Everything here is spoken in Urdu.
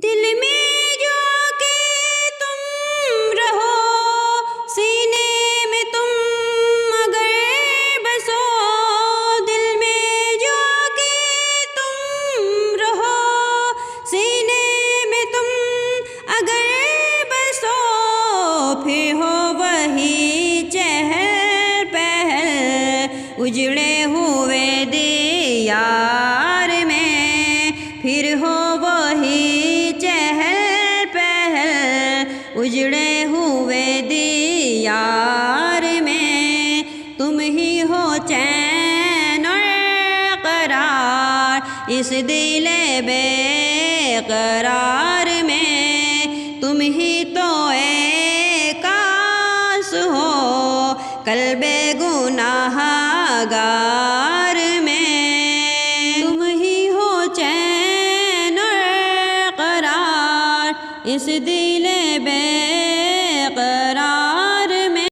دل میں جو کہ تم رہو، سینے میں تم اگر بسو، دل میں جو کہ تم رہو، سینے میں تم اگر بسو، پھر ہو وہی چہل پہل اجڑے ہوئے دیار میں، پھر ہو وہی چہل پہل اجڑے ہوئے دیار میں، تم ہی ہو چین اور قرار اس دل بے قرار میں، تم ہی تو ایک آس ہو قلب گناہ گار میں، تم ہی ہو چین اور قرار اس دل بے